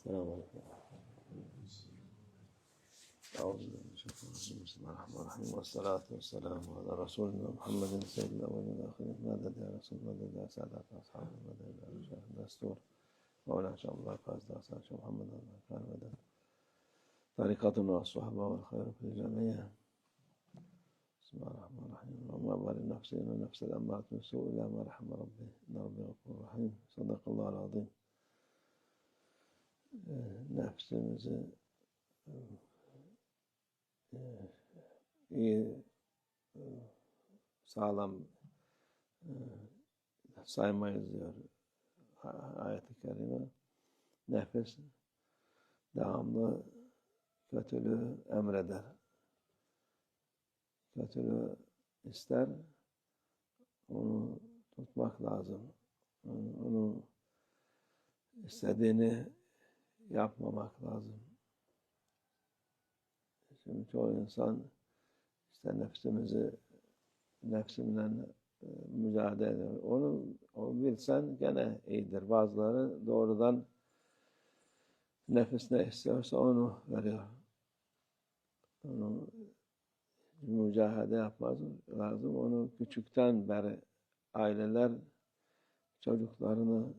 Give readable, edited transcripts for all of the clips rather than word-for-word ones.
السلام عليكم. أعوذ بالله من الشيطان الرجيم. بسم الله الرحمن الرحيم، والصلاة والسلام على رسولنا محمد سيد الأولين والآخرين. مدد يا رسول، مدد يا سادات أصحاب، مدد يا رجال الدستور، مولانا شاء الله فاز أصحاب محمد كان مدد طريقتنا والصحبة والخير في الجميع. بسم الله الرحمن الرحيم. وما بال نفسي ونفس الأمارة من سوء إلا ما رحم ربي، إن ربي غفور رحيم. صدق الله العظيم. Nefsimizi iyi, sağlam saymayız diyor ayet-i kerime. Nefis devamlı kötülüğü emreder. Kötülüğü ister, onu tutmak lazım. Onu istediğini yapmamak lazım. Şimdi çoğu insan işte nefsimle mücadele ediyor. Onu bilsen gene iyidir. Bazıları doğrudan nefis ne istiyorsa onu veriyor. Onu mücadele yapmaz lazım. Onu küçükten beri aileler çocuklarını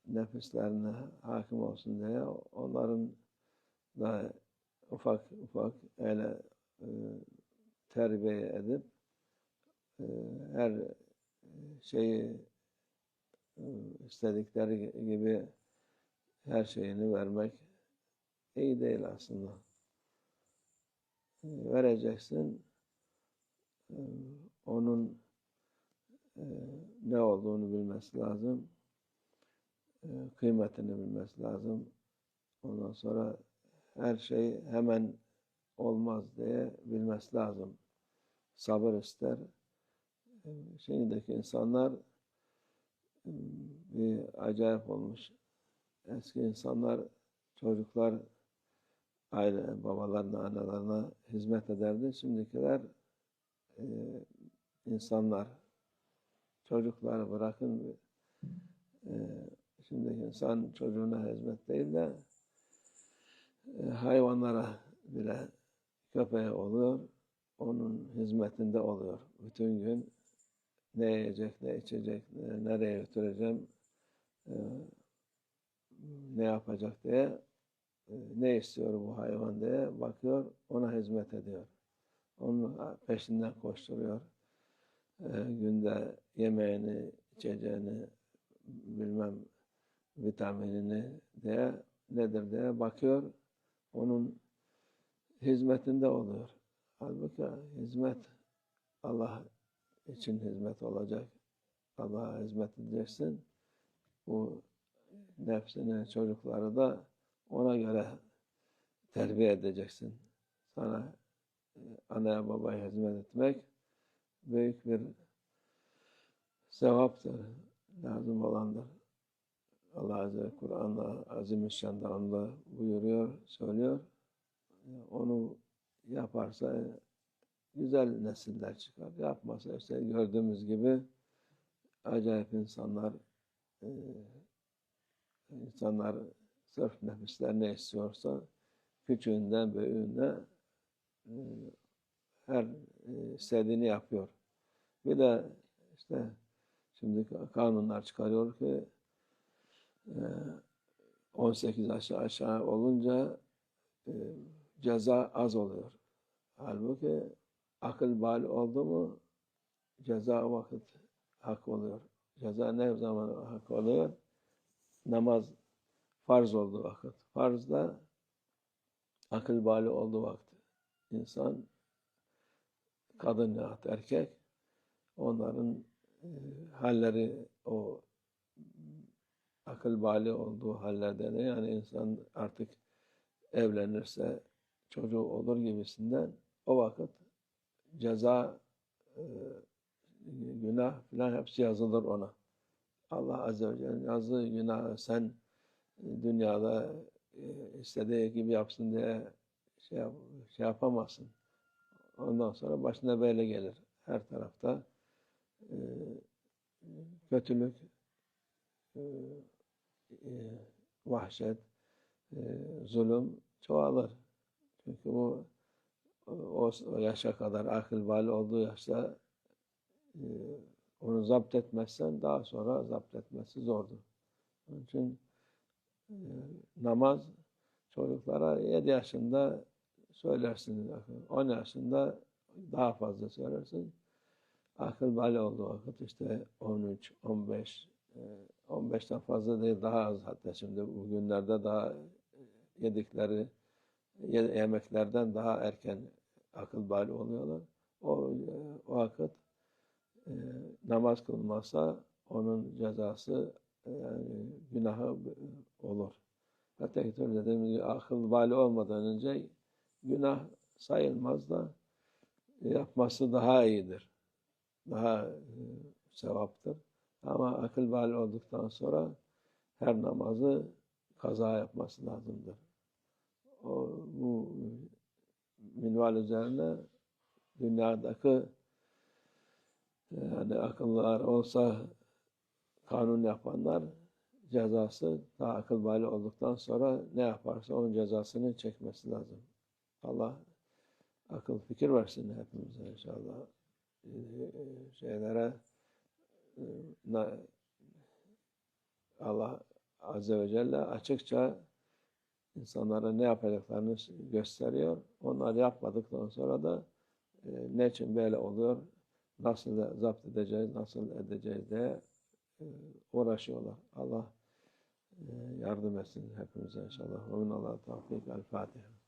nefislerine hakim olsun diye onların da ufak öyle terbiye edip her şeyi istedikleri gibi her şeyini vermek iyi değil aslında. Vereceksin, onun ne olduğunu bilmesi lazım, kıymetini bilmesi lazım. Ondan sonra her şey hemen olmaz diye bilmesi lazım. Sabır ister. Şimdiki insanlar bir acayip olmuş. Eski insanlar, çocuklar aile babalarına, analarına hizmet ederdi. Şimdikiler insanlar, çocukları bırakın, şimdiki insan çocuğuna hizmet değil de hayvanlara bile, köpeğe oluyor, onun hizmetinde oluyor. Bütün gün ne yiyecek, ne içecek, nereye götüreceğim, ne yapacak diye, ne istiyor bu hayvan diye bakıyor, ona hizmet ediyor. Onun peşinden koşturuyor. Günde yemeğini, içeceğini, bilmem vitaminini diye, nedir diye bakıyor. Onun hizmetinde oluyor. Halbuki hizmet Allah için hizmet olacak. Allah'a hizmet edeceksin. Bu nefsini, çocukları da ona göre terbiye edeceksin. Sana anaya babaya hizmet etmek büyük bir sevaptır. Lazım olandır. Allah Azze ve Kur'an'da, Azimüşşan'da onu da buyuruyor, söylüyor. Onu yaparsa güzel nesiller çıkar. Yapmasa işte gördüğümüz gibi acayip insanlar sırf nefisler ne istiyorsa küçüğünden büyüğüne her istediğini yapıyor. Bir de işte şimdi kanunlar çıkarıyor ki 18 aşağı olunca ceza az oluyor. Halbuki akıl bali oldu mu ceza vakit hak oluyor. Ceza ne zaman hak oluyor? Namaz farz olduğu vakit. Farz da akıl bali olduğu vakit. İnsan, kadın ya da erkek, onların halleri o akıl bali olduğu hallerde de, yani insan artık evlenirse çocuğu olur gibisinden o vakit ceza, günah filan hepsi yazılır ona. Allah Azze ve Celle yazdığı günahı sen dünyada istediği gibi yapsın diye şey yapamazsın. Ondan sonra başına böyle gelir. Her tarafta kötülük, vahşet, zulüm çoğalır. Çünkü o yaşa kadar, akıl bali olduğu yaşta onu zapt etmezsen daha sonra zapt etmesi zordur. Onun için namaz çocuklara 7 yaşında söylersin, 10 yaşında daha fazla söylersin. Akıl bali olduğu vakit işte 13, 15, 15'ten fazla değil, daha az, hatta şimdi bugünlerde daha yedikleri yemeklerden daha erken akıl bali oluyorlar. O vakit namaz kılmazsa onun cezası, yani günahı olur. Hatta dediğimiz gibi akıl bali olmadan önce günah sayılmaz da yapması daha iyidir. Daha sevaptır. Ama akıl bali olduktan sonra her namazı kaza yapması lazımdır. Bu minval üzerine dünyadaki yani akıllılar olsa kanun yapanlar cezası daha akıl bali olduktan sonra ne yaparsa onun cezasını çekmesi lazım. Allah akıl fikir versin hepimize inşallah. Şeylere Allah Azze ve Celle açıkça insanlara ne yapacaklarını gösteriyor. Onlar yapmadıktan sonra da ne için böyle oluyor, nasıl zapt edeceğiz, nasıl edeceğiz diye uğraşıyorlar. Allah yardım etsin hepimize inşallah. Amin. Allah tevfik. El Fatiha.